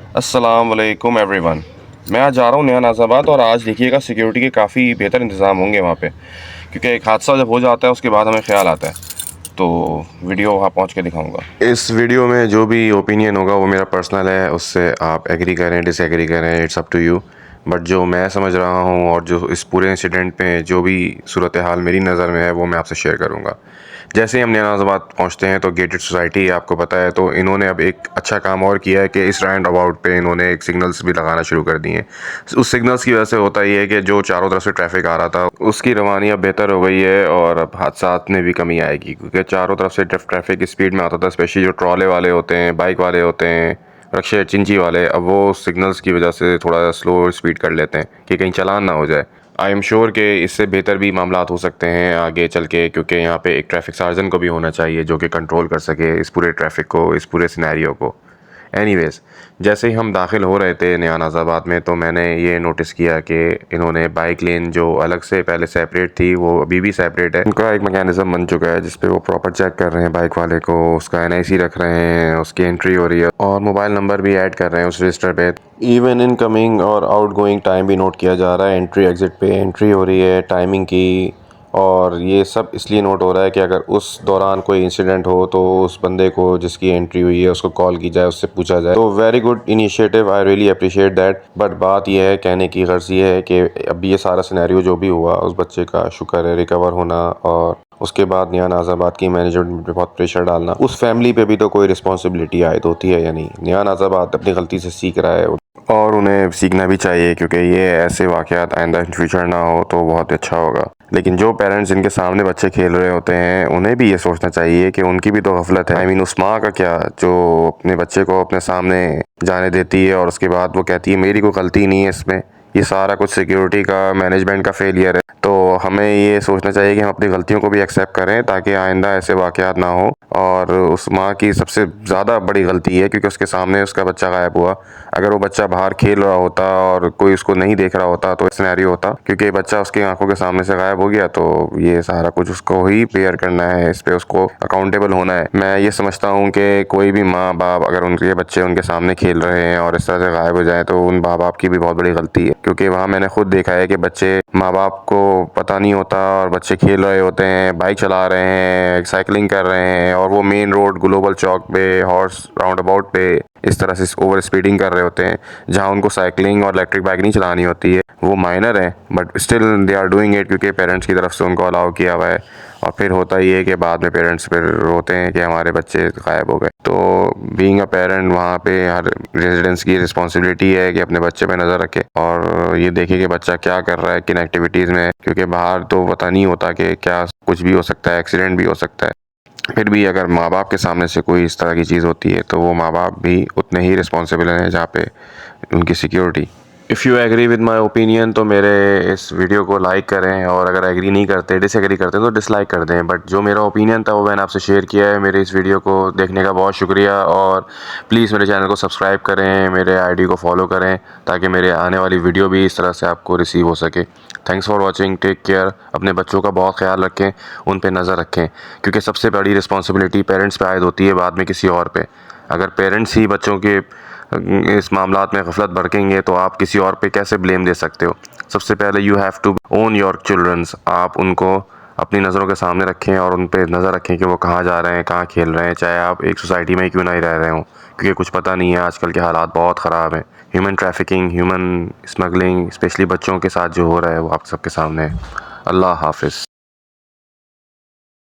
अस्सलाम वालेकुम एवरीवन। मैं आज जा रहा हूँ नया नाज़ाबाद और आज देखिएगा सिक्योरिटी के काफ़ी बेहतर इंतज़ाम होंगे वहाँ पे, क्योंकि एक हादसा जब हो जाता है उसके बाद हमें ख़्याल आता है। तो वीडियो वहाँ पहुँच के दिखाऊंगा। इस वीडियो में जो भी ओपिनियन होगा वो मेरा पर्सनल है, उससे आप एग्री करें डिसएग्री करें, it's up to you. But जो मैं समझ रहा हूँ और जो इस पूरे इंसिडेंट में जो भी सूरत हाल मेरी नज़र में है वो मैं आपसे शेयर करूँगा। जैसे ही हम नया नाज़ाबाद पहुँचते हैं तो गेटेड सोसाइटी है, आपको पता है, तो इन्होंने अब एक अच्छा काम और किया है कि इस राउंड अबाउट पे इन्होंने एक सिग्नल्स भी लगाना शुरू कर दिए हैं। उस सिग्नल्स की वजह से होता ये है कि जो चारों तरफ से ट्रैफिक आ रहा था उसकी रवानी अब बेहतर हो गई है और अब हादसात में भी कमी आएगी, क्योंकि चारों तरफ से ट्रैफिक स्पीड में आता था, स्पेशली जो ट्रॉले वाले होते हैं, बाइक वाले होते हैं, रक्शे चिंची वाले, अब वो सिग्नल्स की वजह से थोड़ा स्लो स्पीड कर लेते हैं कि कहीं चालान ना हो जाए। आई एम श्योर कि इससे बेहतर भी मामला हो सकते हैं आगे चल के, क्योंकि यहाँ पे एक ट्रैफिक सार्जन को भी होना चाहिए जो कि कंट्रोल कर सके इस पूरे ट्रैफिक को, इस पूरे सिनेरियो को। एनीवेज़, जैसे ही हम दाखिल हो रहे थे नया नाज़ाबाद में तो मैंने ये नोटिस किया कि इन्होंने बाइक लेन जो अलग से पहले सेपरेट थी वो अभी भी सेपरेट है। उनका एक मैकेनिज़्म बन चुका है जिस पे वो प्रॉपर चेक कर रहे हैं बाइक वाले को, उसका एनआईसी रख रहे हैं, उसकी एंट्री हो रही है और मोबाइल नंबर भी ऐड कर रहे हैं उस रजिस्टर पे। इवन इनकमिंग और आउटगोइंग टाइम भी नोट किया जा रहा है, एंट्री एग्ज़िट पे एंट्री हो रही है, टाइमिंग की। और ये सब इसलिए नोट हो रहा है कि अगर उस दौरान कोई इंसिडेंट हो तो उस बंदे को जिसकी एंट्री हुई है उसको कॉल की जाए, उससे पूछा जाए। तो very good initiative, I really appreciate that. But बात यह है, कहने की गर्ज ये है कि अब ये सारा सिनेरियो जो भी हुआ उस बच्चे का शुक्र है रिकवर होना, और उसके बाद नया नाज़ाबाद की मैनेजमेंट पे बहुत प्रेशर डालना। उस फैमिली पे भी तो कोई रिस्पॉन्सिबिलिटी आयद होती है या नहीं? नया नाज़ाबाद अपनी गलती से सीख रहा है और उन्हें सीखना भी चाहिए, क्योंकि ये ऐसे वाक़यात आइंदा इन फ्यूचर ना हो तो बहुत अच्छा होगा। लेकिन जो पेरेंट्स जिनके सामने बच्चे खेल रहे होते हैं उन्हें भी ये सोचना चाहिए कि उनकी भी तो गफलत है। आई मीन उस माँ का क्या जो अपने बच्चे को अपने सामने जाने देती है और उसके बाद वो कहती है मेरी कोई गलती नहीं है इसमें, ये सारा कुछ सिक्योरिटी का, मैनेजमेंट का फेलियर है। तो हमें ये सोचना चाहिए कि हम अपनी गलतियों को भी एक्सेप्ट करें ताकि आइंदा ऐसे वाक़यात ना हो। और उस माँ की सबसे ज़्यादा बड़ी गलती है क्योंकि उसके सामने उसका बच्चा गायब हुआ। अगर वो बच्चा बाहर खेल रहा होता और कोई उसको नहीं देख रहा होता तो सिनेरियो होता, क्योंकि बच्चा उसकी आंखों के सामने से गायब हो गया तो ये सारा कुछ उसको ही बेयर करना है, इस पे उसको अकाउंटेबल होना है। मैं ये समझता हूँ कि कोई भी माँ बाप अगर उनके बच्चे उनके सामने खेल रहे हैं और इस तरह से गायब हो जाए तो उन माँ बाप की भी बहुत बड़ी गलती है, क्योंकि वहाँ मैंने खुद देखा है कि बच्चे, माँ बाप को पता नहीं होता और बच्चे खेल रहे होते हैं, बाइक चला रहे हैं, साइकिलिंग कर रहे हैं और वो मेन रोड ग्लोबल चौक पे, हॉर्स राउंड अबाउट पे इस तरह से ओवर स्पीडिंग कर रहे होते हैं जहाँ उनको साइकिलिंग और इलेक्ट्रिक बाइक नहीं चलानी होती है। वो माइनर है but still they are doing it क्योंकि पेरेंट्स की तरफ से उनको अलाउ किया हुआ है। और फिर होता ये है कि बाद में पेरेंट्स फिर रोते हैं कि हमारे बच्चे गायब हो गए। तो बीइंग अ पेरेंट वहाँ पे हर रेजिडेंट्स की रिस्पॉन्सिबिलिटी है कि अपने बच्चे पे नज़र रखे और ये देखे कि बच्चा क्या कर रहा है, किन एक्टिविटीज़ में, क्योंकि बाहर तो पता नहीं होता कि क्या कुछ भी हो सकता है, एक्सीडेंट भी हो सकता है। फिर भी अगर माँ बाप के सामने से कोई इस तरह की चीज़ होती है तो वो माँ बाप भी उतने ही रिस्पॉन्सिबल हैं जहाँ पे उनकी security. If you agree with my opinion तो मेरे इस वीडियो को लाइक करें, और अगर एग्री नहीं करते, डिसएग्री करते हैं तो डिसलाइक कर दें। बट जो मेरा ओपिनियन था वो मैंने आपसे शेयर किया है। मेरे इस वीडियो को देखने का बहुत शुक्रिया और प्लीज़ मेरे चैनल को सब्सक्राइब करें, मेरे आईडी को फॉलो करें ताकि मेरे आने वाली वीडियो भी इस तरह से आपको रिसीव हो सके। Thanks for watching, take care. अपने बच्चों का बहुत ख्याल रखें, उन पे नज़र रखें, क्योंकि सबसे बड़ी रिस्पॉन्सिबिलिटी पेरेंट्स पे आयद होती है, बाद में किसी और पे। अगर पेरेंट्स ही बच्चों के इस मामलात में गफलत बरतेंगे तो आप किसी और पे कैसे ब्लेम दे सकते हो? सबसे पहले you have to own your childrens. आप उनको अपनी नज़रों के सामने रखें और उन पे नज़र रखें कि वो कहाँ जा रहे हैं, कहाँ खेल रहे हैं, चाहे आप एक सोसाइटी में ही क्यों नहीं रह रहे हों, क्योंकि कुछ पता नहीं है, आजकल के हालात बहुत ख़राब हैं। Human trafficking, human smuggling, specially बच्चों के साथ जो हो रहा है वो आप सबके सामने है। अल्लाह हाफिज़।